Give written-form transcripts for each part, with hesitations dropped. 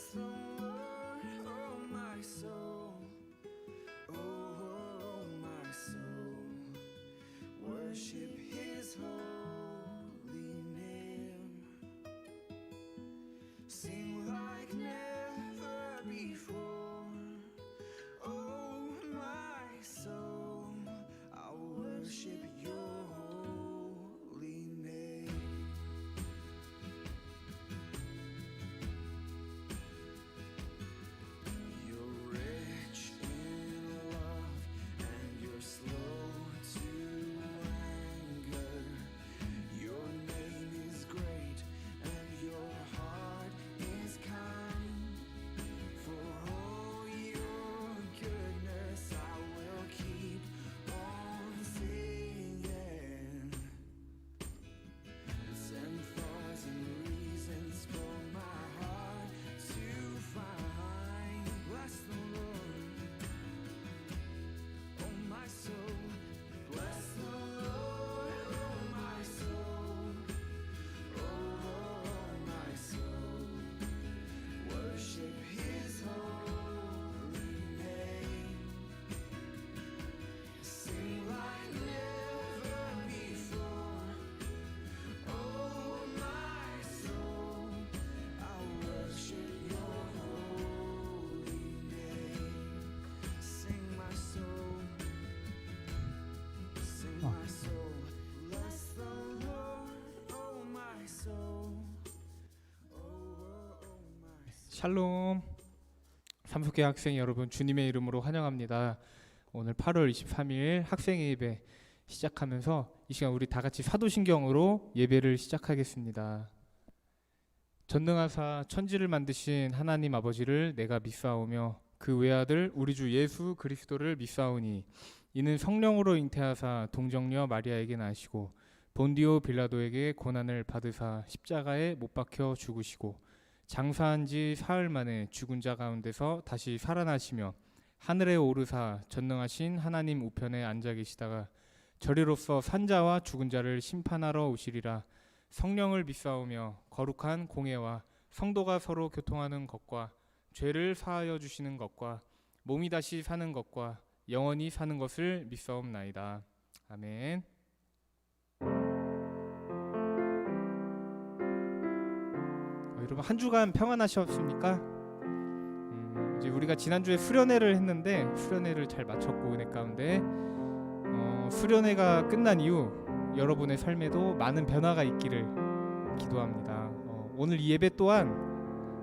Bless the Lord, oh my soul. Oh, my soul. Worship His holy name. Sing like never before. Oh, my soul, I'll worship Your holy name. You're rich in love and You're slow to anger. Your name is great and Your heart is kind. For all Your goodness I will keep on singing. Send thoughts and reasons for my heart to find. Bless the Lord, oh my soul. Bless the Lord, oh my soul. Oh, my soul. Worship His holy name. Sing like never before. Oh, my soul, I'll worship Your holy name. Sing my soul, sing my soul. Bless the Lord, oh my soul. Oh, my soul. 샬롬. 삼속회 학생 여러분, 주님의 이름으로 환영합니다. 오늘 8월 23일 학생의 예배 시작하면서 이 시간 우리 다 같이 사도신경으로 예배를 시작하겠습니다. 전능하사 천지를 만드신 하나님 아버지를 내가 믿사오며 그 외아들 우리 주 예수 그리스도를 믿사오니 이는 성령으로 잉태하사 동정녀 마리아에게 나시고 본디오 빌라도에게 고난을 받으사 십자가에 못 박혀 죽으시고 장사한 지 사흘 만에 죽은 자 가운데서 다시 살아나시며 하늘에 오르사 전능하신 하나님 우편에 앉아 계시다가 저리로서 산자와 죽은 자를 심판하러 오시리라. 성령을 믿사오며 거룩한 공예와 성도가 서로 교통하는 것과 죄를 사하여 주시는 것과 몸이 다시 사는 것과 영원히 사는 것을 믿사옵나이다. 아멘. 여러분 한 주간 평안하셨습니까? 이제 우리가 지난주에 수련회를 했는데 수련회를 잘 마쳤고 은혜 가운데 수련회가 끝난 이후 여러분의 삶에도 많은 변화가 있기를 기도합니다. 오늘 이 예배 또한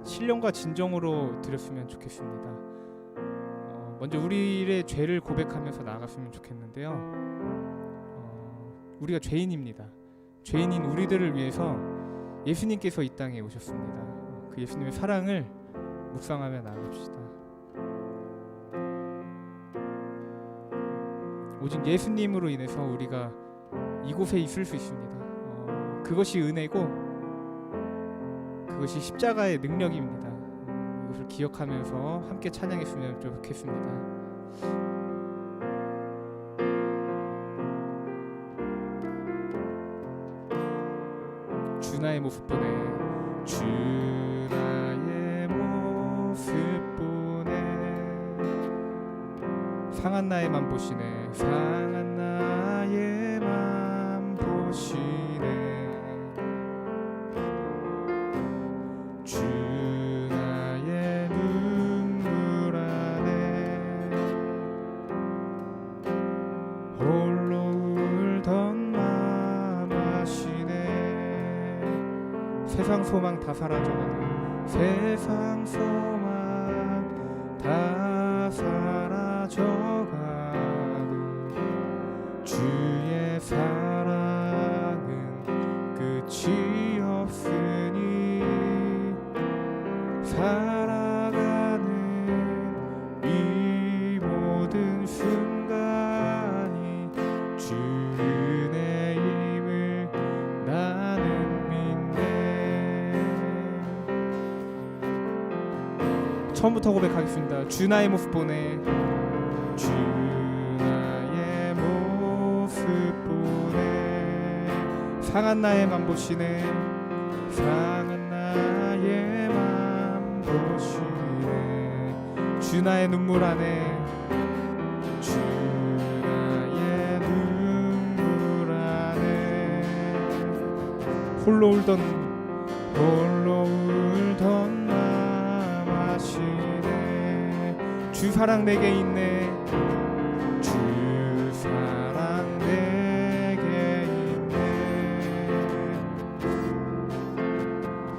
신령과 진정으로 드렸으면 좋겠습니다. 먼저 우리의 죄를 고백하면서 나아갔으면 좋겠는데요. 우리가 죄인입니다. 죄인인 우리들을 위해서 예수님께서 이 땅에 오셨습니다. 그 예수님의 사랑을 묵상하며 나아갑시다. 오직 예수님으로 인해서 우리가 이곳에 있을 수 있습니다. 그것이 은혜고 그것이 십자가의 능력입니다. 이것을 기억하면서 함께 찬양했으면 좋겠습니다. 주 나의 모습 보네 주 나의 모습 보네 상한 나의 맘 보시네 상한 나의 맘 보시네 주 나의 눈물 안에 홀로 울던 맘 아시네 세상 소망 다 사라져가는 세상 소망 다 사라져가는 주의 사랑은 끝이 없으니 살아가는 이 모든 순간이 주 은혜임을 나는 믿네. 처음부터 고백하겠습니다. 주 나의 모습 보네 주 나의 모습 보네 상한 나의 맘 보시네 상한 나의 맘 바라보시네. 주 나의 눈물 안에 주 나의 눈물 안에 홀로 울던 맘 아시네. 주 사랑 내게 있네. 주 사랑 내게 있네.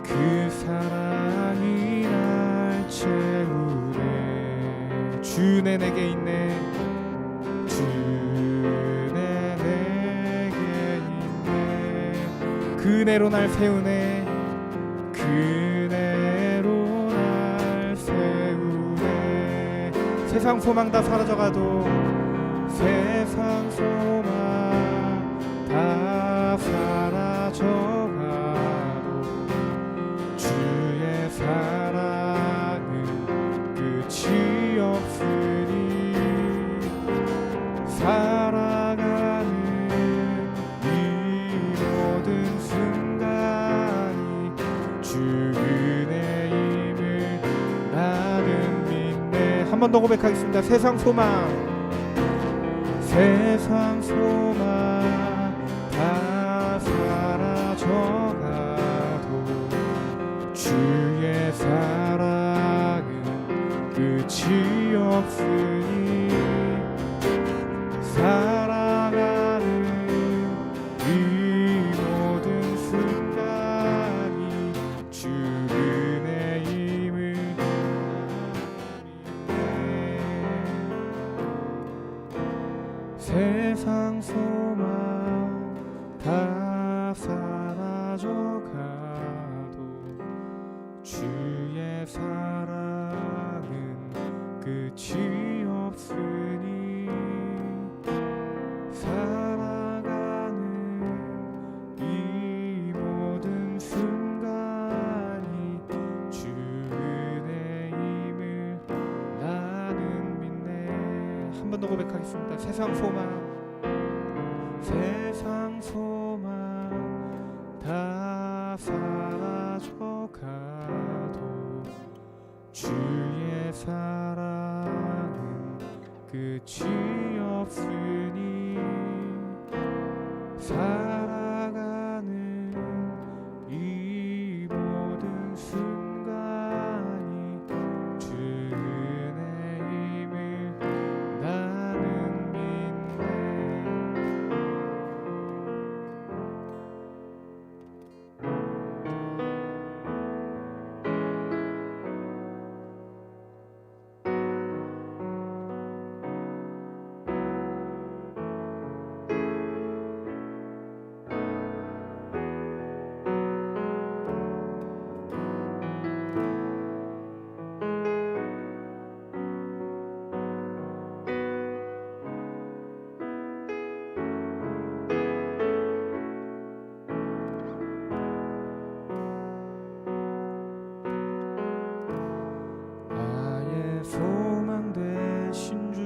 그 사랑이 날 채우네. 주네 내게 있네. 주네 내게 있네. 그네로 날 세우네. 그네로 날 세우네. 세상 소망 다 사라져가도 세상 소망 다 사라져가도 주의 사랑은 끝이 없으니 살아가는 이 모든 순간이 주 은혜임을 나는 믿네. 한 번 더 고백하겠습니다. 세상 소망 다 사라져가도 주의 사랑은 끝이 없으니 살아가는 이 모든 순간이 주 은혜임을 세상 소망 다 사라져가도 주의 사랑은 끝이 없으니 살아가는 이 모든 순간이 주 은혜임을 나는 믿네. 한 번 더 고백하겠습니다. 세상 소망 다 사라져가도 주의 사랑은 끝이 없으니 살아가는 이 모든 순간이 주 은혜임을 나는 믿네. 나의 소망 되신 주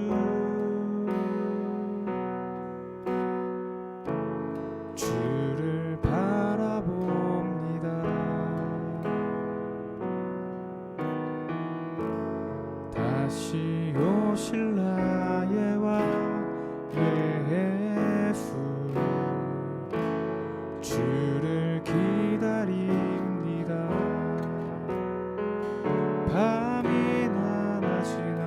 주를 바라봅니다. 다시 오실 나의 왕 예수 주를 기다립니다. 밤이나 낮이나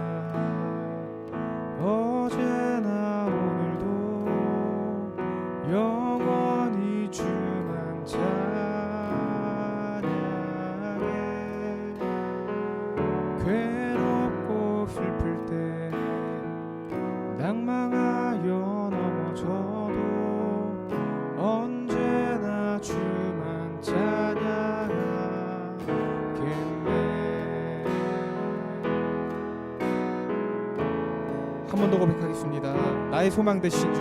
어제나 오늘도 영원히 주만 찬양해. 괴롭고 슬플 때 낭망하여 넘어져도 언제나 주만 찬양하겠네. 한 번 더 고백하겠습니다. 나의 소망 되신 주,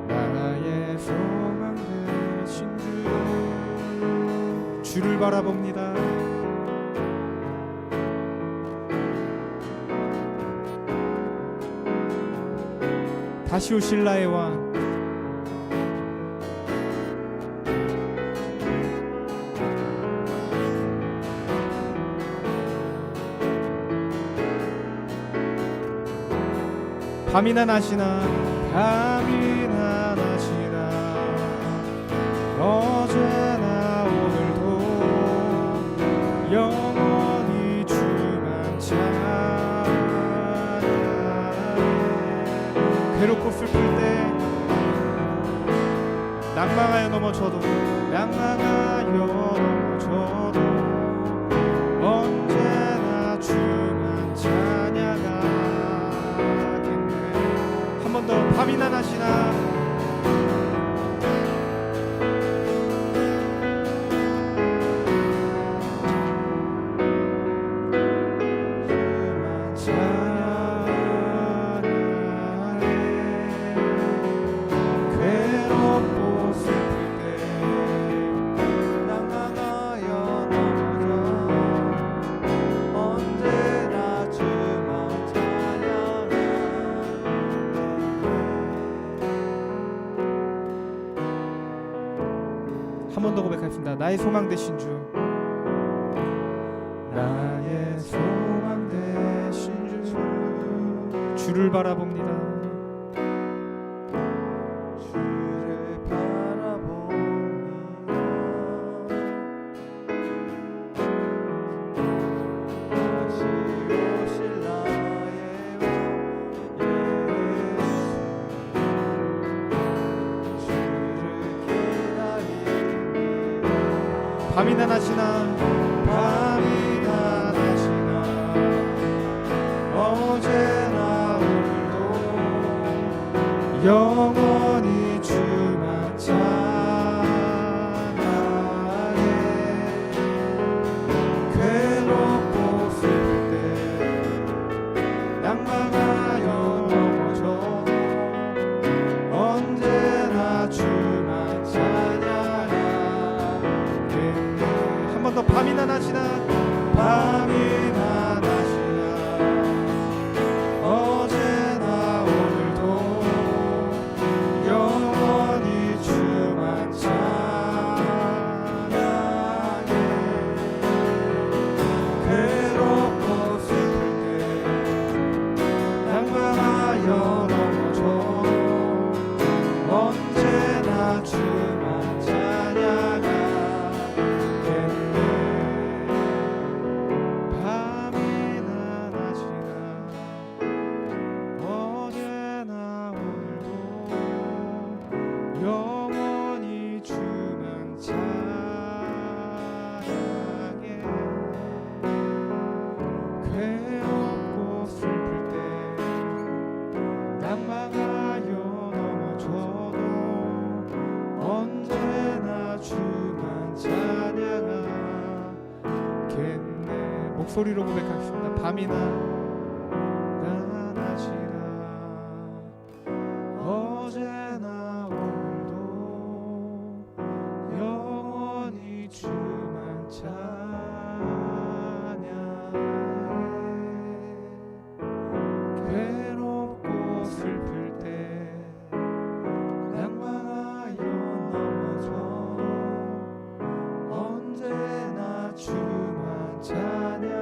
나의 소망 되신 주, 주를 바라봅니다. 다시 오실 나의 왕 밤이나 낮이나 밤이나 낮이나 어제나 오늘도 영원히 주만 찬양해. 괴롭고 슬플 때 낭망하여 넘어져도 언제나 주만 찬양하겠네. 한 번 더 밤이나 낮이나 한 번 더 고백하겠습니다. 나의 소망 되신 주, 나의 소망 되신 주, 주를 바라봅니다. 주를 바라봅니다. 다시 오실 나의 왕 예수, 주를 기다리며 밤이나 낮이나 밤이나 낮이나 어제나 오늘도 영원히 주만 찬양해. 괴롭고 슬플 때 낭망하여 넘어져 언제나 주만 찬양하겠네. 한 번 더 밤이나 낮이나 밤이나 낮이나 어제나 오늘도 영원히 주만 찬양해. 괴롭고 슬플 때 낭망하여 넘어져 언제나 주만 찬양하겠네. 밤이나 낮이나 어제나 오늘도 영원히 주만 찬양해. 괴롭고 슬플 때 낭망하여 넘어져도 언제나 주만 찬양하겠네. 목소리로 고백하겠습니다. 밤이나 낮이나 어제나 오늘도 영원히 주만 찬양해. 괴롭고 슬플 때 낭망하여 넘어져 언제나 주만 찬양하겠네.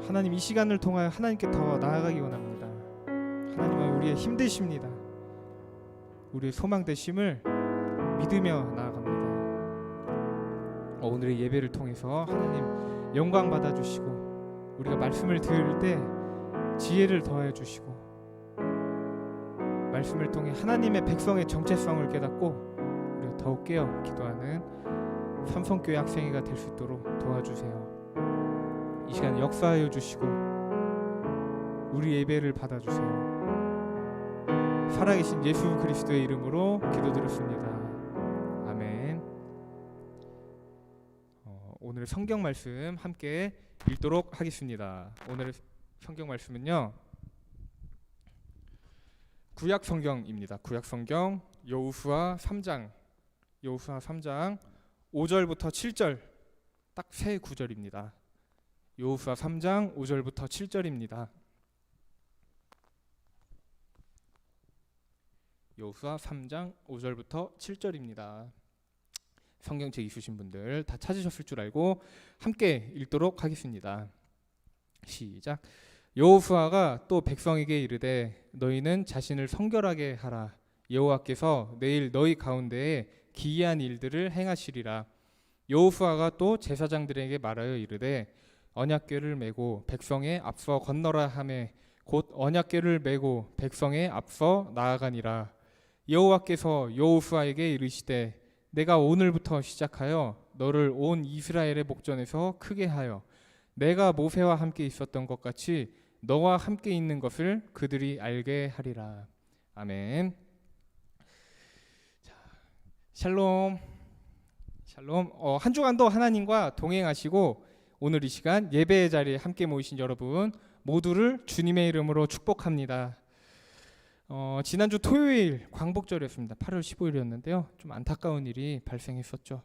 하나님, 이 시간을 통하여 하나님께 더 나아가기 원합니다. 하나님은 우리의 힘 되십니다. 우리의 소망 되심을 믿으며 나아갑니다. 오늘의 예배를 통해서 하나님 영광 받아주시고, 우리가 말씀을 들을 때 지혜를 더해 주시고, 말씀을 통해 하나님의 백성의 정체성을 깨닫고 우리가 더욱 깨어 기도하는 삼성교회 학생회가 될 수 있도록 도와주세요. 이 시간 역사하여 주시고 우리 예배를 받아주세요. 살아계신 예수 그리스도의 이름으로 기도드렸습니다. 아멘. 오늘 성경 말씀 함께 읽도록 하겠습니다. 오늘 성경 말씀은요, 구약 성경입니다. 구약 성경 여호수아 3장 5절부터 7절, 딱 세 구절입니다. 여호수아 3장 5절부터 7절입니다. 여호수아 3장 5절부터 7절입니다. 성경책 있으신 분들 다 찾으셨을 줄 알고 함께 읽도록 하겠습니다. 시작. 여호수아가 또 백성에게 이르되 너희는 자신을 성결하게 하라. 여호와께서 내일 너희 가운데에 기이한 일들을 행하시리라. 여호수아가 또 제사장들에게 말하여 이르되 언약궤를 메고 백성에 앞서 건너라 하매 곧 언약궤를 메고 백성에 앞서 나아가니라. 여호와께서 여호수아에게 이르시되 내가 오늘부터 시작하여 너를 온 이스라엘의 목전에서 크게 하여 내가 모세와 함께 있었던 것 같이 너와 함께 있는 것을 그들이 알게 하리라. 아멘. 자, 샬롬. 샬롬. 한 주간도 하나님과 동행하시고 오늘 이 시간 예배의 자리에 함께 모이신 여러분 모두를 주님의 이름으로 축복합니다. 지난주 토요일 광복절이었습니다. 8월 15일이었는데요. 좀 안타까운 일이 발생했었죠.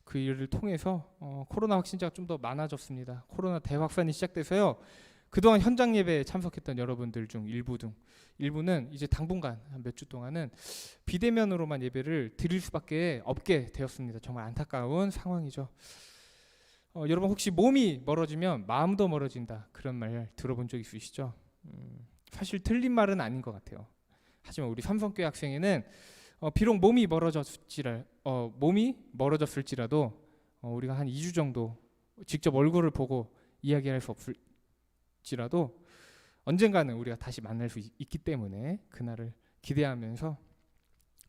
그 일을 통해서 코로나 확진자가 좀 더 많아졌습니다. 코로나 대확산이 시작돼서요. 그동안 현장 예배에 참석했던 여러분들 중 일부는 이제 당분간 한 몇 주 동안은 비대면으로만 예배를 드릴 수밖에 없게 되었습니다. 정말 안타까운 상황이죠. 여러분 혹시 몸이 멀어지면 마음도 멀어진다 그런 말 들어본 적 있으시죠? 사실 틀린 말은 아닌 것 같아요. 하지만 우리 삼성교회 학생회는 비록 몸이 멀어졌을지라도 우리가 한 2주 정도 직접 얼굴을 보고 이야기할 수 없을지라도 언젠가는 우리가 다시 만날 수 있기 때문에 그날을 기대하면서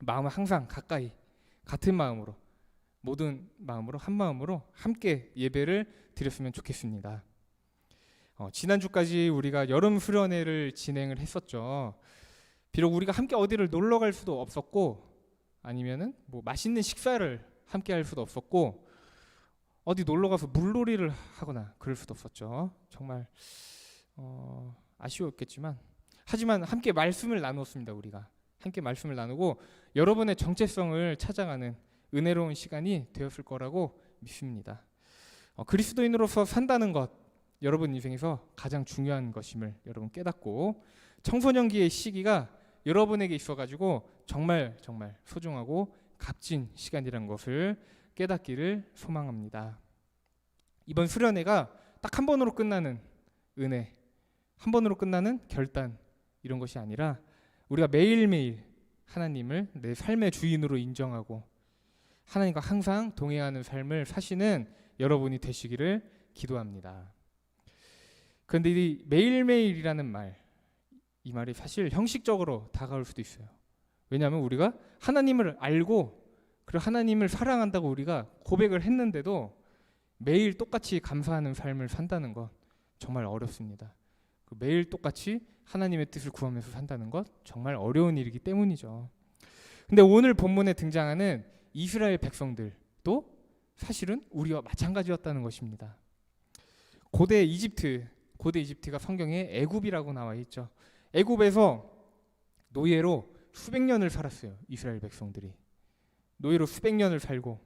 마음을 항상 가까이 같은 마음으로 모든 마음으로 한 마음으로 함께 예배를 드렸으면 좋겠습니다. 지난주까지 우리가 여름 수련회를 진행을 했었죠. 비록 우리가 함께 어디를 놀러 갈 수도 없었고 아니면은 뭐 맛있는 식사를 함께 할 수도 없었고 어디 놀러 가서 물놀이를 하거나 그럴 수도 없었죠. 정말 아쉬웠겠지만 하지만 함께 말씀을 나누었습니다. 우리가 함께 말씀을 나누고 여러분의 정체성을 찾아가는 은혜로운 시간이 되었을 거라고 믿습니다. 그리스도인으로서 산다는 것 여러분 인생에서 가장 중요한 것임을 여러분 깨닫고 청소년기의 시기가 여러분에게 있어가지고 정말 소중하고 값진 시간이라는 것을 깨닫기를 소망합니다. 이번 수련회가 딱 한 번으로 끝나는 은혜, 한 번으로 끝나는 결단 이런 것이 아니라 우리가 매일매일 하나님을 내 삶의 주인으로 인정하고 하나님과 항상 동행하는 삶을 사시는 여러분이 되시기를 기도합니다. 그런데 이 매일매일이라는 말, 이 말이 사실 형식적으로 다가올 수도 있어요. 왜냐하면 우리가 하나님을 알고 그리고 하나님을 사랑한다고 우리가 고백을 했는데도 매일 똑같이 감사하는 삶을 산다는 것 정말 어렵습니다. 매일 똑같이 하나님의 뜻을 구하면서 산다는 것 정말 어려운 일이기 때문이죠. 근데 오늘 본문에 등장하는 이스라엘 백성들도 사실은 우리와 마찬가지였다는 것입니다. 고대 이집트가 성경에 애굽이라고 나와 있죠. 애굽에서 노예로 수백 년을 살았어요. 이스라엘 백성들이 노예로 수백 년을 살고,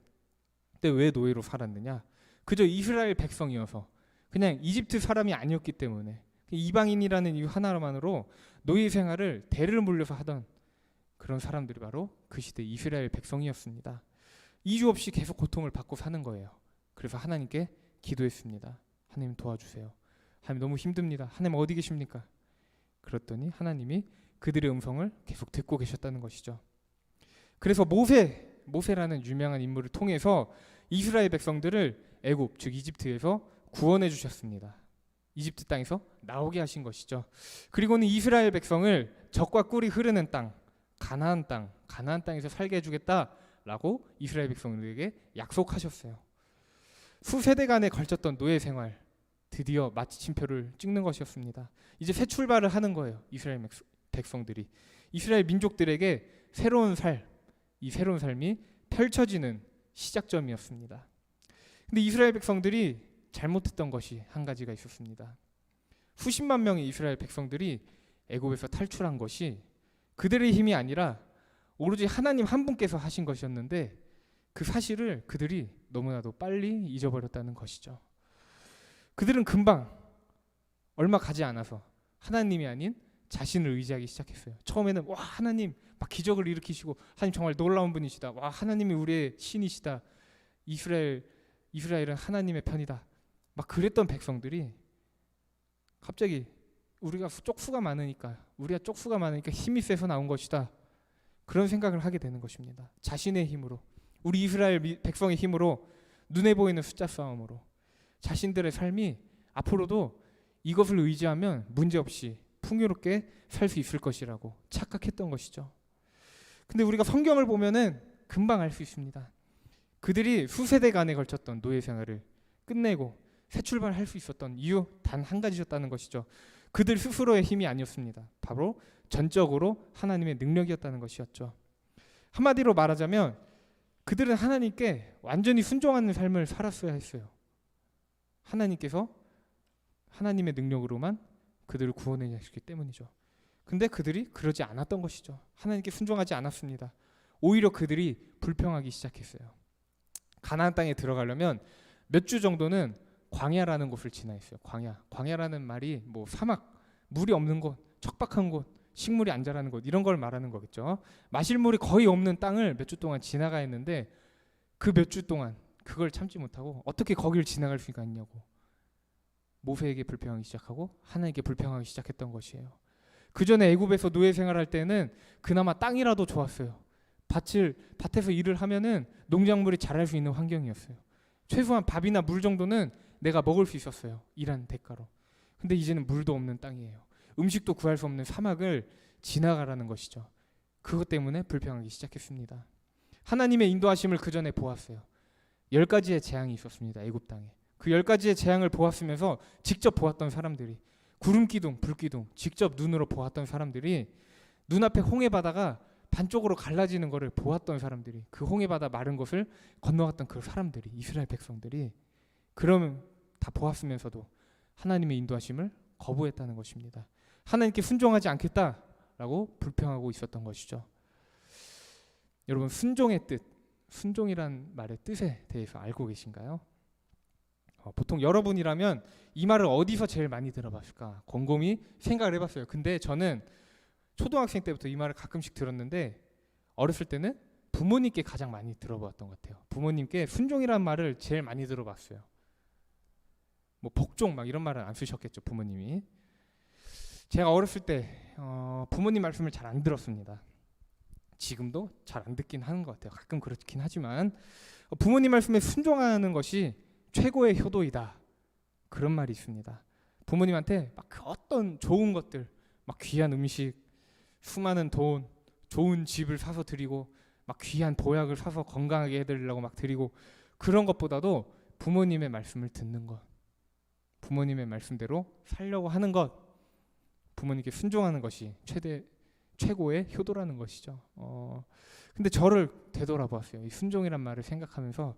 근데 왜 노예로 살았느냐? 그저 이스라엘 백성이어서 그냥 이집트 사람이 아니었기 때문에 이방인이라는 이유 하나만으로 노예 생활을 대를 물려서 하던 그런 사람들이 바로 그 시대 이스라엘 백성이었습니다. 이유 없이 계속 고통을 받고 사는 거예요. 그래서 하나님께 기도했습니다. 하나님 도와주세요. 하나님 너무 힘듭니다. 하나님 어디 계십니까? 그랬더니 하나님이 그들의 음성을 계속 듣고 계셨다는 것이죠. 그래서 모세라는 유명한 인물을 통해서 이스라엘 백성들을 애굽 즉 이집트에서 구원해 주셨습니다. 이집트 땅에서 나오게 하신 것이죠. 그리고는 이스라엘 백성을 젖과 꿀이 흐르는 땅, 가나안 땅에서 살게 해주겠다라고 이스라엘 백성들에게 약속하셨어요. 수세대간에 걸쳤던 노예 생활 드디어 마침표를 찍는 것이었습니다. 이제 새 출발을 하는 거예요. 이스라엘 백성들이 이스라엘 민족들에게 새로운 삶이 펼쳐지는 시작점이었습니다. 근데 이스라엘 백성들이 잘못했던 것이 한 가지가 있었습니다. 수십만 명의 이스라엘 백성들이 애굽에서 탈출한 것이 그들의 힘이 아니라 오로지 하나님 한 분께서 하신 것이었는데 그 사실을 그들이 너무나도 빨리 잊어버렸다는 것이죠. 그들은 금방 얼마 가지 않아서 하나님이 아닌 자신을 의지하기 시작했어요. 처음에는 와 하나님 막 기적을 일으키시고 하나님 정말 놀라운 분이시다. 와 하나님이 우리의 신이시다. 이스라엘은 하나님의 편이다. 막 그랬던 백성들이 갑자기 우리가 쪽수가 많으니까 힘이 세서 나온 것이다. 그런 생각을 하게 되는 것입니다. 자신의 힘으로, 우리 이스라엘 백성의 힘으로, 눈에 보이는 숫자 싸움으로 자신들의 삶이 앞으로도 이것을 의지하면 문제없이 풍요롭게 살 수 있을 것이라고 착각했던 것이죠. 근데 우리가 성경을 보면은 금방 알 수 있습니다. 그들이 수세대간에 걸쳤던 노예 생활을 끝내고 새 출발할 수 있었던 이유 단 한 가지였다는 것이죠. 그들 스스로의 힘이 아니었습니다. 바로 전적으로 하나님의 능력이었다는 것이었죠. 한마디로 말하자면 그들은 하나님께 완전히 순종하는 삶을 살았어야 했어요. 하나님께서 하나님의 능력으로만 그들을 구원해 주셨기 때문이죠. 근데 그들이 그러지 않았던 것이죠. 하나님께 순종하지 않았습니다. 오히려 그들이 불평하기 시작했어요. 가나안 땅에 들어가려면 몇 주 정도는 광야라는 곳을 지나야 했어요. 광야라는 말이 뭐 사막, 물이 없는 곳, 척박한 곳, 식물이 안 자라는 곳, 이런 걸 말하는 거겠죠. 마실 물이 거의 없는 땅을 몇 주 동안 지나가 했는데 그 몇 주 동안 그걸 참지 못하고 어떻게 거기를 지나갈 수가 있냐고 모세에게 불평하기 시작하고 하나님께 불평하기 시작했던 것이에요. 그 전에 애굽에서 노예 생활할 때는 그나마 땅이라도 좋았어요. 밭에서 일을 하면은 농작물이 자랄 수 있는 환경이었어요. 최소한 밥이나 물 정도는 내가 먹을 수 있었어요. 일한 대가로. 근데 이제는 물도 없는 땅이에요. 음식도 구할 수 없는 사막을 지나가라는 것이죠. 그것 때문에 불평하기 시작했습니다. 하나님의 인도하심을 그 전에 보았어요. 10가지의 재앙이 있었습니다. 애굽 땅에. 그 10가지의 재앙을 보았으면서 직접 보았던 사람들이, 구름기둥, 불기둥 직접 눈으로 보았던 사람들이, 눈앞에 홍해바다가 반쪽으로 갈라지는 것을 보았던 사람들이, 그 홍해바다 마른 것을 건너갔던 그 사람들이, 이스라엘 백성들이 그러면 다 보았으면서도 하나님의 인도하심을 거부했다는 것입니다. 하나님께 순종하지 않겠다라고 불평하고 있었던 것이죠. 여러분, 순종의 뜻, 순종이란 말의 뜻에 대해서 알고 계신가요? 보통 여러분이라면 이 말을 어디서 제일 많이 들어봤을까 곰곰이 생각을 해봤어요. 근데 저는 초등학생 때부터 이 말을 가끔씩 들었는데 어렸을 때는 부모님께 가장 많이 들어봤던 것 같아요. 부모님께 순종이란 말을 제일 많이 들어봤어요. 뭐 복종 막 이런 말은 안 쓰셨겠죠, 부모님이. 제가 어렸을 때 부모님 말씀을 잘 안 들었습니다. 지금도 잘 안 듣긴 하는 것 같아요. 가끔 그렇긴 하지만 부모님 말씀에 순종하는 것이 최고의 효도이다, 그런 말이 있습니다. 부모님한테 막 그 어떤 좋은 것들, 막 귀한 음식, 수많은 돈, 좋은 집을 사서 드리고, 막 귀한 보약을 사서 건강하게 해드리려고 막 드리고, 그런 것보다도 부모님의 말씀을 듣는 것, 부모님의 말씀대로 살려고 하는 것, 부모님께 순종하는 것이 최고의 효도라는 것이죠. 근데 저를 되돌아보았어요. 이 순종이란 말을 생각하면서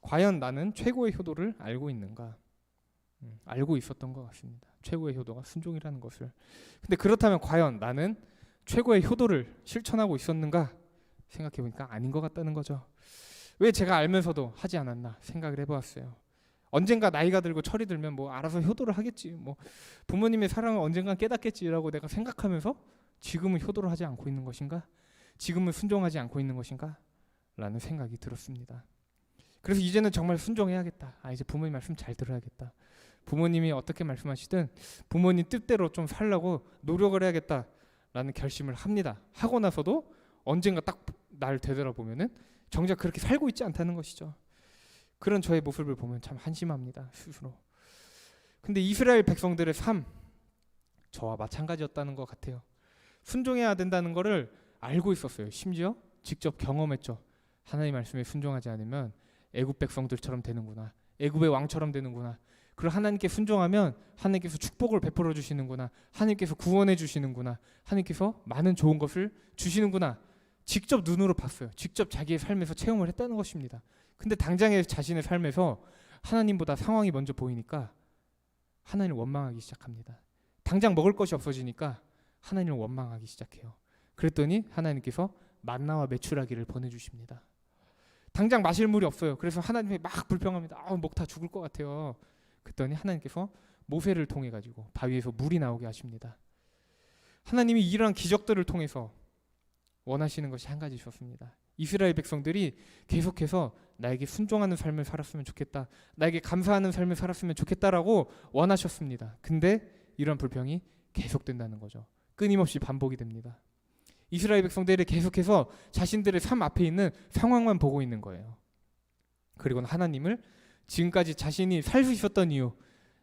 과연 나는 최고의 효도를 알고 있는가? 알고 있었던 것 같습니다. 최고의 효도가 순종이라는 것을. 근데 그렇다면 과연 나는 최고의 효도를 실천하고 있었는가? 생각해보니까 아닌 것 같다는 거죠. 왜 제가 알면서도 하지 않았나 생각을 해보았어요. 언젠가 나이가 들고 철이 들면 뭐 알아서 효도를 하겠지, 뭐 부모님의 사랑을 언젠가 깨닫겠지라고 내가 생각하면서 지금은 효도를 하지 않고 있는 것인가? 지금은 순종하지 않고 있는 것인가? 라는 생각이 들었습니다. 그래서 이제는 정말 순종해야겠다. 이제 부모님 말씀 잘 들어야겠다. 부모님이 어떻게 말씀하시든 부모님 뜻대로 좀 살려고 노력을 해야겠다 라는 결심을 합니다. 하고 나서도 언젠가 딱 날 되돌아보면은 정작 그렇게 살고 있지 않다는 것이죠. 그런 저의 모습을 보면 참 한심합니다, 스스로. 근데 이스라엘 백성들의 삶, 저와 마찬가지였다는 것 같아요. 순종해야 된다는 것을 알고 있었어요. 심지어 직접 경험했죠. 하나님 말씀에 순종하지 않으면 애굽 백성들처럼 되는구나, 애굽의 왕처럼 되는구나, 그리고 하나님께 순종하면 하나님께서 축복을 베풀어 주시는구나, 하나님께서 구원해 주시는구나, 하나님께서 많은 좋은 것을 주시는구나, 직접 눈으로 봤어요. 직접 자기의 삶에서 체험을 했다는 것입니다. 근데 당장의 자신의 삶에서 하나님보다 상황이 먼저 보이니까 하나님을 원망하기 시작합니다. 당장 먹을 것이 없어지니까 하나님을 원망하기 시작해요. 그랬더니 하나님께서 만나와 메추라기를 보내주십니다. 당장 마실 물이 없어요. 그래서 하나님이 막 불평합니다. 목 다 죽을 것 같아요. 그랬더니 하나님께서 모세를 통해 가지고 바위에서 물이 나오게 하십니다. 하나님이 이러한 기적들을 통해서 원하시는 것이 한 가지 있었습니다. 이스라엘 백성들이 계속해서 나에게 순종하는 삶을 살았으면 좋겠다, 나에게 감사하는 삶을 살았으면 좋겠다라고 원하셨습니다. 근데 이런 불평이 계속된다는 거죠. 끊임없이 반복이 됩니다. 이스라엘 백성들이 계속해서 자신들의 삶 앞에 있는 상황만 보고 있는 거예요. 그리고는 하나님을 지금까지 자신이 살 수 있었던 이유,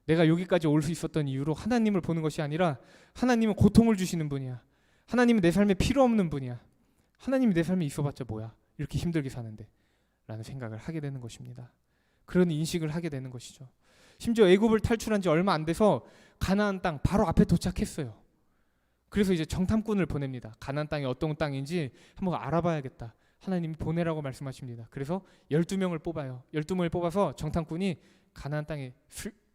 내가 여기까지 올 수 있었던 이유로 하나님을 보는 것이 아니라 하나님은 고통을 주시는 분이야, 하나님은 내 삶에 필요 없는 분이야, 하나님이 내 삶에 있어봤자 뭐야, 이렇게 힘들게 사는데 라는 생각을 하게 되는 것입니다. 그런 인식을 하게 되는 것이죠. 심지어 애굽을 탈출한 지 얼마 안 돼서 가나안 땅 바로 앞에 도착했어요. 그래서 이제 정탐꾼을 보냅니다. 가나안 땅이 어떤 땅인지 한번 알아봐야겠다, 하나님이 보내라고 말씀하십니다. 그래서 12명을 뽑아요. 12명을 뽑아서 정탐꾼이 가나안 땅에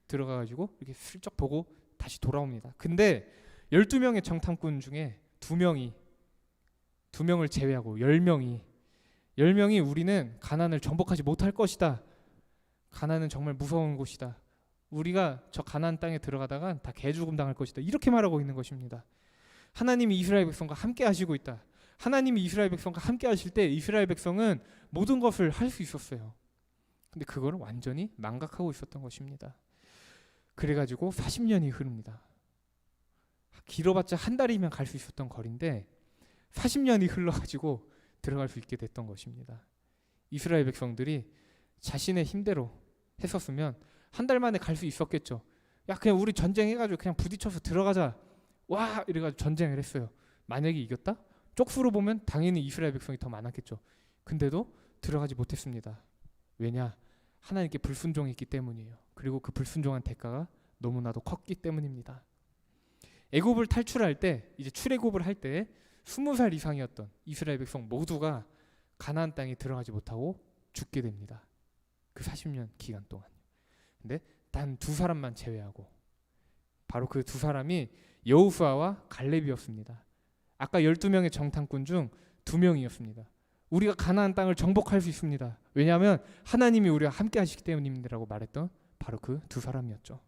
들어가가지고 이렇게 슬쩍 보고 다시 돌아옵니다. 근데 12명의 정탐꾼 중에 2명을 제외하고 10명이 우리는 가나안을 정복하지 못할 것이다, 가나안은 정말 무서운 곳이다, 우리가 저 가나안 땅에 들어가다가 다 개죽음 당할 것이다, 이렇게 말하고 있는 것입니다. 하나님이 이스라엘 백성과 함께 하시고 있다. 하나님이 이스라엘 백성과 함께 하실 때 이스라엘 백성은 모든 것을 할 수 있었어요. 근데 그거를 완전히 망각하고 있었던 것입니다. 그래가지고 40년이 흐릅니다. 길어봤자 한 달이면 갈 수 있었던 거리인데 40년이 흘러가지고 들어갈 수 있게 됐던 것입니다. 이스라엘 백성들이 자신의 힘대로 했었으면 한 달 만에 갈 수 있었겠죠. 야, 그냥 우리 전쟁해가지고 그냥 부딪혀서 들어가자, 와, 이래가지고 전쟁을 했어요. 만약에 이겼다? 쪽수로 보면 당연히 이스라엘 백성이 더 많았겠죠. 근데도 들어가지 못했습니다. 왜냐? 하나님께 불순종했기 때문이에요. 그리고 그 불순종한 대가가 너무나도 컸기 때문입니다. 애굽을 탈출할 때, 이제 출애굽을 할 때 20살 이상이었던 이스라엘 백성 모두가 가나안 땅에 들어가지 못하고 죽게 됩니다. 그 40년 기간 동안. 근데 단 2사람만 제외하고, 바로 그 2사람이 여호수아와 갈렙이었습니다. 아까 12명의 정탐꾼 중 2명이었습니다. 우리가 가나안 땅을 정복할 수 있습니다. 왜냐하면 하나님이 우리와 함께 하시기 때문입니다라고 말했던 바로 그 2사람이었죠.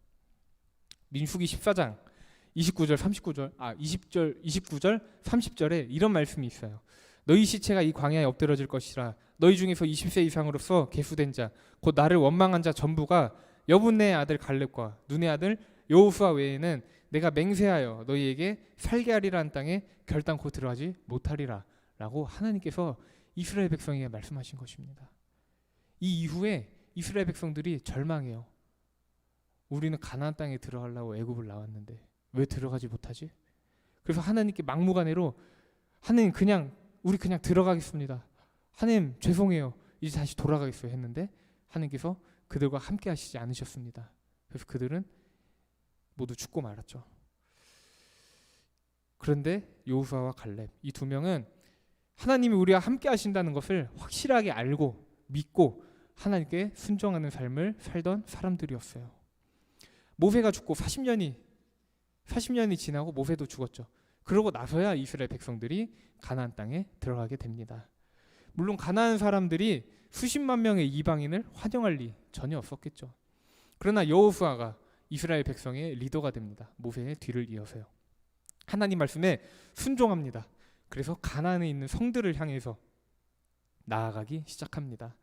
민수기 14장 29절 30절에 이런 말씀이 있어요. 너희 시체가 이 광야에 엎드러질 것이라. 너희 중에서 20세 이상으로서 계수된 자, 곧 나를 원망한 자 전부가 여분네의 아들 갈렙과 눈의 아들 여호수아 외에는 내가 맹세하여 너희에게 살게 하리라는 땅에 결단코 들어가지 못하리라 라고 하나님께서 이스라엘 백성에게 말씀하신 것입니다. 이 이후에 이스라엘 백성들이 절망해요. 우리는 가나안 땅에 들어가려고 애굽을 나왔는데 왜 들어가지 못하지? 그래서 하나님께 막무가내로 하나님 우리 그냥 들어가겠습니다. 하나님 죄송해요, 이제 다시 돌아가겠어요 했는데 하나님께서 그들과 함께 하시지 않으셨습니다. 그래서 그들은 모두 죽고 말았죠. 그런데 여호수아와 갈렙, 이 2명은 하나님이 우리와 함께 하신다는 것을 확실하게 알고 믿고 하나님께 순종하는 삶을 살던 사람들이었어요. 모세가 죽고 40년이 지나고 모세도 죽었죠. 그러고 나서야 이스라엘 백성들이 가나안 땅에 들어가게 됩니다. 물론 가나안 사람들이 수십만 명의 이방인을 환영할 리 전혀 없었겠죠. 그러나 여호수아가 이스라엘 백성의 리더가 됩니다. 모세의 뒤를 이어서요. 하나님 말씀에 순종합니다. 그래서 가나안에 있는 성들을 향해서 나아가기 시작합니다.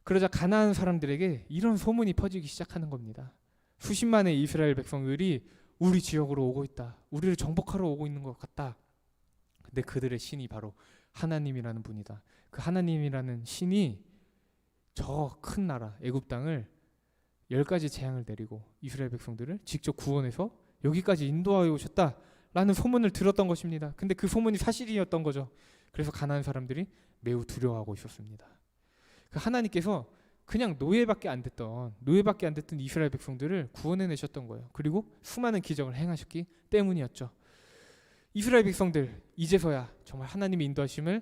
그러자 가나안 사람들에게 이런 소문이 퍼지기 시작하는 겁니다. 수십만의 이스라엘 백성들이 우리 지역으로 오고 있다, 우리를 정복하러 오고 있는 것 같다. 근데 그들의 신이 바로 하나님이라는 분이다. 그 하나님이라는 신이 저 큰 나라 애굽 땅을 10가지 재앙을 내리고 이스라엘 백성들을 직접 구원해서 여기까지 인도하여 오셨다라는 소문을 들었던 것입니다. 근데 그 소문이 사실이었던 거죠. 그래서 가나안 사람들이 매우 두려워하고 있었습니다. 그 하나님께서 그냥 노예밖에 안 됐던 이스라엘 백성들을 구원해내셨던 거예요. 그리고 수많은 기적을 행하셨기 때문이었죠. 이스라엘 백성들 이제서야 정말 하나님의 인도하심을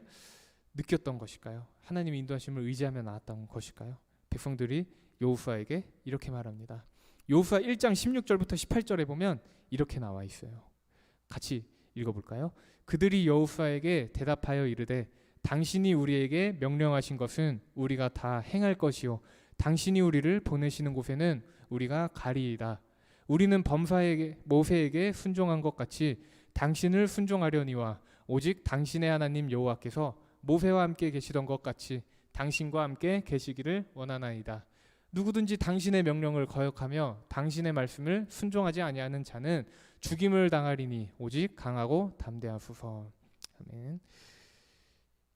느꼈던 것일까요? 하나님의 인도하심을 의지하며 나왔던 것일까요? 백성들이 여호수아에게 이렇게 말합니다. 여호수아 1장 16절부터 18절에 보면 이렇게 나와 있어요. 같이 읽어볼까요? 그들이 여호수아에게 대답하여 이르되 당신이 우리에게 명령하신 것은 우리가 다 행할 것이요 당신이 우리를 보내시는 곳에는 우리가 가리이다. 우리는 범사에게 모세에게 순종한 것 같이 당신을 순종하려니와 오직 당신의 하나님 여호와께서 모세와 함께 계시던 것 같이 당신과 함께 계시기를 원하나이다. 누구든지 당신의 명령을 거역하며 당신의 말씀을 순종하지 아니하는 자는 죽임을 당하리니 오직 강하고 담대하소서. 아멘.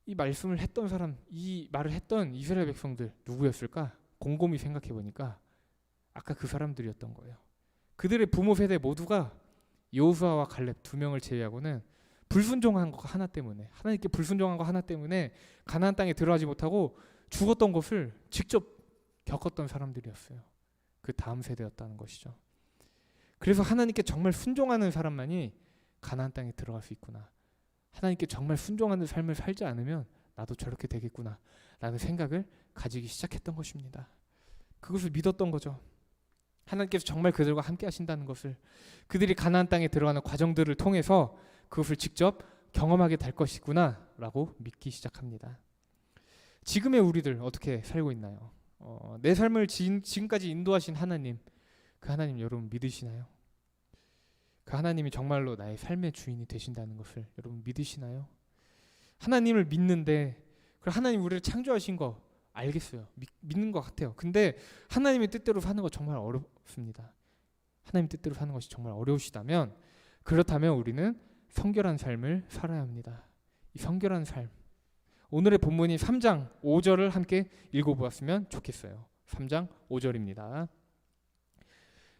이 말씀을 했던 사람, 이 말을 했던 이스라엘 백성들 누구였을까? 곰곰이 생각해 보니까 아까 그 사람들이었던 거예요. 그들의 부모 세대 모두가 여호수아와 갈렙 두 명을 제외하고는 불순종한 거 하나 때문에, 하나님께 불순종한 거 하나 때문에 가나안 땅에 들어가지 못하고 죽었던 것을 직접 겪었던 사람들이었어요. 그 다음 세대였다는 것이죠. 그래서 하나님께 정말 순종하는 사람만이 가나안 땅에 들어갈 수 있구나. 하나님께 정말 순종하는 삶을 살지 않으면 나도 저렇게 되겠구나 라는 생각을 가지기 시작했던 것입니다. 그것을 믿었던 거죠. 하나님께서 정말 그들과 함께 하신다는 것을, 그들이 가나안 땅에 들어가는 과정들을 통해서 그것을 직접 경험하게 될 것이구나 라고 믿기 시작합니다. 지금의 우리들 어떻게 살고 있나요? 내 삶을 지금까지 인도하신 하나님, 그 하나님 여러분 믿으시나요? 그 하나님이 정말로 나의 삶의 주인이 되신다는 것을 여러분 믿으시나요? 하나님을 믿는데, 하나님 우리를 창조하신 거 알겠어요. 믿는 것 같아요. 근데 하나님의 뜻대로 사는 거 정말 어렵습니다. 하나님 뜻대로 사는 것이 정말 어려우시다면, 그렇다면 우리는 성결한 삶을 살아야 합니다. 이 성결한 삶, 오늘의 본문이 3장 5절을 함께 읽어보았으면 좋겠어요. 3장 5절입니다.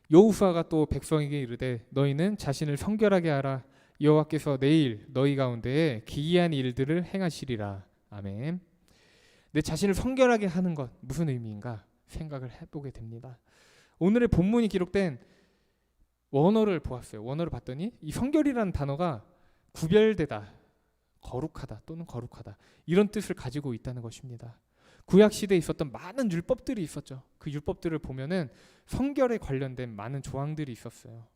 여호수아가 또 백성에게 이르되 너희는 자신을 성결하게 하라. 여호와께서 내일 너희 가운데에 기이한 일들을 행하시리라. 아멘. 내 자신을 성결하게 하는 것 무슨 의미인가 생각을 해보게 됩니다. 오늘의 본문이 기록된 원어를 보았어요. 원어를 봤더니 이 성결이라는 단어가 구별되다, 거룩하다 또는 거룩하다 이런 뜻을 가지고 있다는 것입니다. 구약 시대에 있었던 많은 율법들이 있었죠. 그 율법들을 보면은 성결에 관련된 많은 조항들이 있었어요.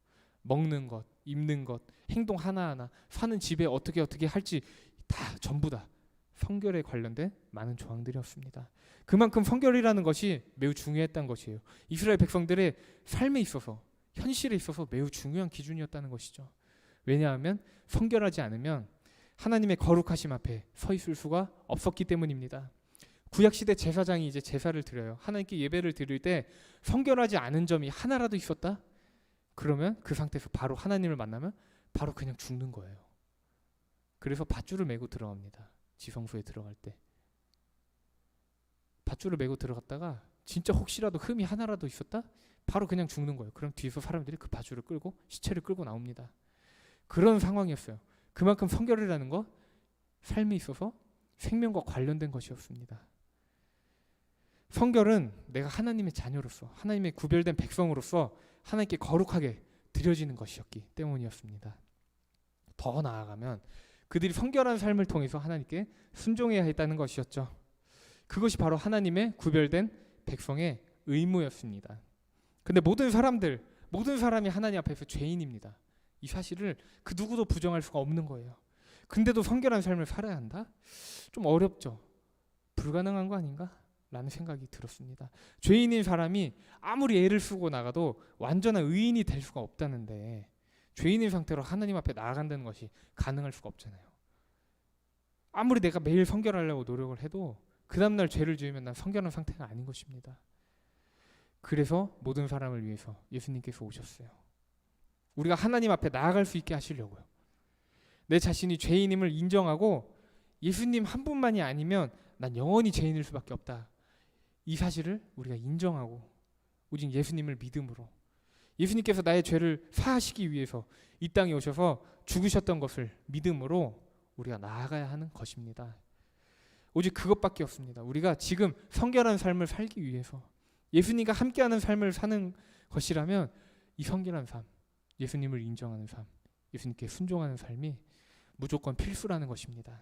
먹는 것, 입는 것, 행동 하나하나, 사는 집에 어떻게 할지 다 전부 다 성결에 관련된 많은 조항들이었습니다. 그만큼 성결이라는 것이 매우 중요했던 것이에요. 이스라엘 백성들의 삶에 있어서, 현실에 있어서 매우 중요한 기준이었다는 것이죠. 왜냐하면 성결하지 않으면 하나님의 거룩하심 앞에 서 있을 수가 없었기 때문입니다. 구약시대 제사장이 이제 제사를 드려요. 하나님께 예배를 드릴 때 성결하지 않은 점이 하나라도 있었다? 그러면 그 상태에서 바로 하나님을 만나면 바로 그냥 죽는 거예요. 그래서 밧줄을 메고 들어갑니다. 지성소에 들어갈 때 밧줄을 메고 들어갔다가 진짜 혹시라도 흠이 하나라도 있었다? 바로 그냥 죽는 거예요. 그럼 뒤에서 사람들이 그 밧줄을 끌고 시체를 끌고 나옵니다. 그런 상황이었어요. 그만큼 성결이라는 것, 삶에 있어서 생명과 관련된 것이었습니다. 성결은 내가 하나님의 자녀로서, 하나님의 구별된 백성으로서 하나님께 거룩하게 드려지는 것이었기 때문이었습니다. 더 나아가면 그들이 성결한 삶을 통해서 하나님께 순종해야 했다는 것이었죠. 그것이 바로 하나님의 구별된 백성의 의무였습니다. 근데 모든 사람이 하나님 앞에서 죄인입니다. 이 사실을 그 누구도 부정할 수가 없는 거예요. 근데도 성결한 삶을 살아야 한다? 좀 어렵죠. 불가능한 거 아닌가? 라는 생각이 들었습니다. 죄인인 사람이 아무리 애를 쓰고 나가도 완전한 의인이 될 수가 없다는데, 죄인인 상태로 하나님 앞에 나아간다는 것이 가능할 수가 없잖아요. 아무리 내가 매일 성결하려고 노력을 해도 그 다음날 죄를 지으면 난 성결한 상태가 아닌 것입니다. 그래서 모든 사람을 위해서 예수님께서 오셨어요. 우리가 하나님 앞에 나아갈 수 있게 하시려고요. 내 자신이 죄인임을 인정하고 예수님 한 분만이 아니면 난 영원히 죄인일 수밖에 없다. 이 사실을 우리가 인정하고 오직 예수님을 믿음으로, 예수님께서 나의 죄를 사하시기 위해서 이 땅에 오셔서 죽으셨던 것을 믿음으로 우리가 나아가야 하는 것입니다. 오직 그것밖에 없습니다. 우리가 지금 성결한 삶을 살기 위해서 예수님과 함께하는 삶을 사는 것이라면 이 성결한 삶, 예수님을 인정하는 삶, 예수님께 순종하는 삶이 무조건 필수라는 것입니다.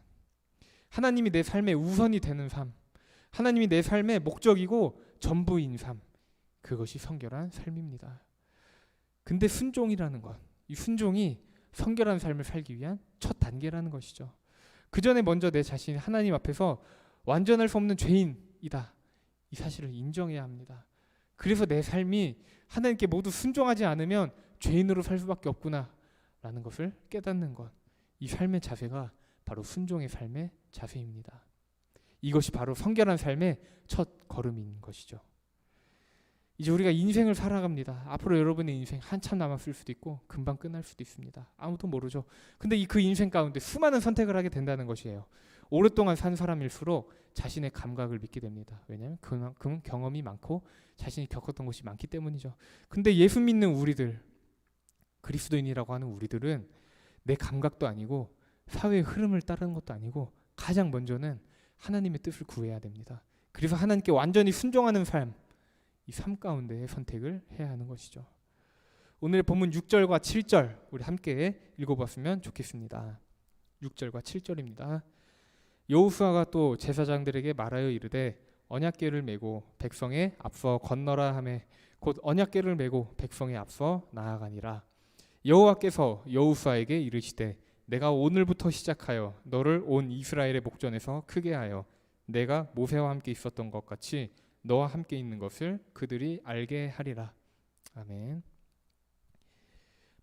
하나님이 내 삶의 우선이 되는 삶, 하나님이 내 삶의 목적이고 전부인 삶, 그것이 성결한 삶입니다. 근데 순종이라는 것, 이 순종이 성결한 삶을 살기 위한 첫 단계라는 것이죠. 그 전에 먼저 내 자신이 하나님 앞에서 완전할 수 없는 죄인이다, 이 사실을 인정해야 합니다. 그래서 내 삶이 하나님께 모두 순종하지 않으면 죄인으로 살 수밖에 없구나 라는 것을 깨닫는 것, 이 삶의 자세가 바로 순종의 삶의 자세입니다. 이것이 바로 성결한 삶의 첫 걸음인 것이죠. 이제 우리가 인생을 살아갑니다. 앞으로 여러분의 인생 한참 남았을 수도 있고 금방 끝날 수도 있습니다. 아무도 모르죠. 근데 그 인생 가운데 수많은 선택을 하게 된다는 것이에요. 오랫동안 산 사람일수록 자신의 감각을 믿게 됩니다. 왜냐하면 그만큼 경험이 많고 자신이 겪었던 것이 많기 때문이죠. 근데 예수 믿는 우리들, 그리스도인이라고 하는 우리들은 내 감각도 아니고 사회의 흐름을 따르는 것도 아니고 가장 먼저는 하나님의 뜻을 구해야 됩니다. 그래서 하나님께 완전히 순종하는 삶, 이 삶 가운데의 선택을 해야 하는 것이죠. 오늘 본문 6절과 7절 우리 함께 읽어봤으면 좋겠습니다. 6절과 7절입니다. 여호수아가 또 제사장들에게 말하여 이르되 언약궤를 메고 백성에 앞서 건너라 하매 곧 언약궤를 메고 백성에 앞서 나아가니라. 여호와께서 여호수아에게 이르시되 내가 오늘부터 시작하여 너를 온 이스라엘의 목전에서 크게 하여 내가 모세와 함께 있었던 것 같이 너와 함께 있는 것을 그들이 알게 하리라. 아멘.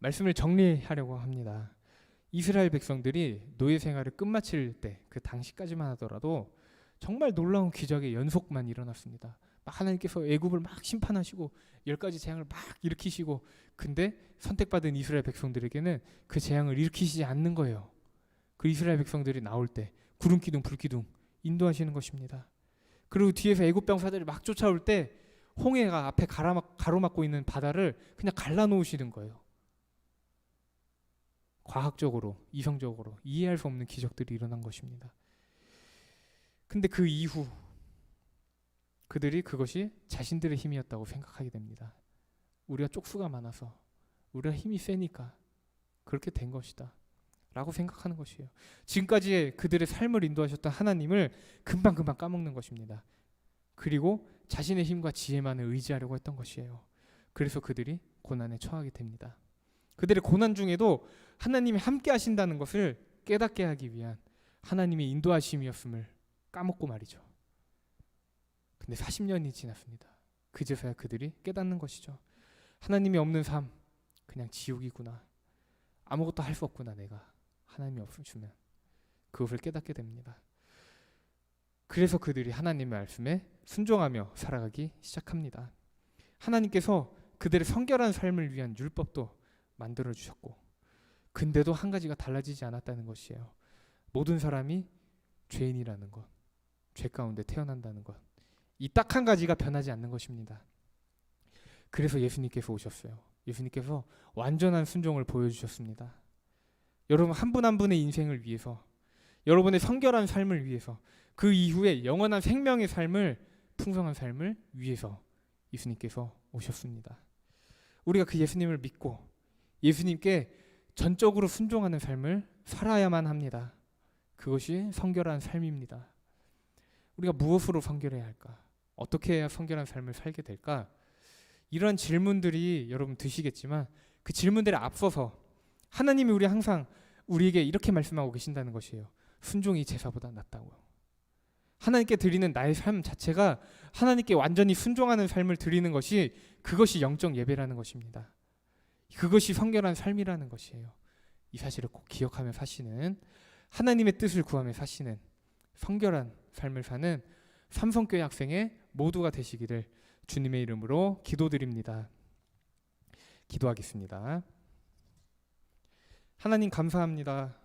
말씀을 정리하려고 합니다. 이스라엘 백성들이 노예 생활을 끝마칠 때 그 당시까지만 하더라도 정말 놀라운 기적의 연속만 일어났습니다. 하나님께서 애굽을 막 심판하시고 10가지 재앙을 막 일으키시고, 근데 선택받은 이스라엘 백성들에게는 그 재앙을 일으키시지 않는 거예요. 그 이스라엘 백성들이 나올 때 구름 기둥 불 기둥 인도하시는 것입니다. 그리고 뒤에서 애굽 병사들이 막 쫓아올 때 홍해가 앞에 가로막고 있는 바다를 그냥 갈라놓으시는 거예요. 과학적으로, 이성적으로 이해할 수 없는 기적들이 일어난 것입니다. 근데 그 이후 그들이 그것이 자신들의 힘이었다고 생각하게 됩니다. 우리가 쪽수가 많아서, 우리가 힘이 세니까 그렇게 된 것이다 라고 생각하는 것이에요. 지금까지의 그들의 삶을 인도하셨던 하나님을 금방금방 까먹는 것입니다. 그리고 자신의 힘과 지혜만을 의지하려고 했던 것이에요. 그래서 그들이 고난에 처하게 됩니다. 그들의 고난 중에도 하나님이 함께 하신다는 것을 깨닫게 하기 위한 하나님의 인도하심이었음을 까먹고 말이죠. 근데 40년이 지났습니다. 그제서야 그들이 깨닫는 것이죠. 하나님이 없는 삶, 그냥 지옥이구나. 아무것도 할 수 없구나. 내가 하나님이 없으시면 그것을 깨닫게 됩니다. 그래서 그들이 하나님의 말씀에 순종하며 살아가기 시작합니다. 하나님께서 그들의 성결한 삶을 위한 율법도 만들어주셨고, 근데도 한 가지가 달라지지 않았다는 것이에요. 모든 사람이 죄인이라는 것, 죄 가운데 태어난다는 것, 이 딱 한 가지가 변하지 않는 것입니다. 그래서 예수님께서 오셨어요. 예수님께서 완전한 순종을 보여주셨습니다. 여러분 한 분 한 분의 인생을 위해서, 여러분의 성결한 삶을 위해서, 그 이후에 영원한 생명의 삶을, 풍성한 삶을 위해서 예수님께서 오셨습니다. 우리가 그 예수님을 믿고 예수님께 전적으로 순종하는 삶을 살아야만 합니다. 그것이 성결한 삶입니다. 우리가 무엇으로 성결해야 할까? 어떻게 해야 성결한 삶을 살게 될까? 이런 질문들이 여러분 드시겠지만 그 질문들에 앞서서 하나님이 항상 우리에게 이렇게 말씀하고 계신다는 것이에요. 순종이 제사보다 낫다고요. 하나님께 드리는 나의 삶 자체가 하나님께 완전히 순종하는 삶을 드리는 것이, 그것이 영적 예배라는 것입니다. 그것이 성결한 삶이라는 것이에요. 이 사실을 꼭 기억하며 사시는, 하나님의 뜻을 구하며 사시는 성결한 삶을 사는 삼성교회 학생의 모두가 되시기를 주님의 이름으로 기도드립니다. 기도하겠습니다. 하나님 감사합니다.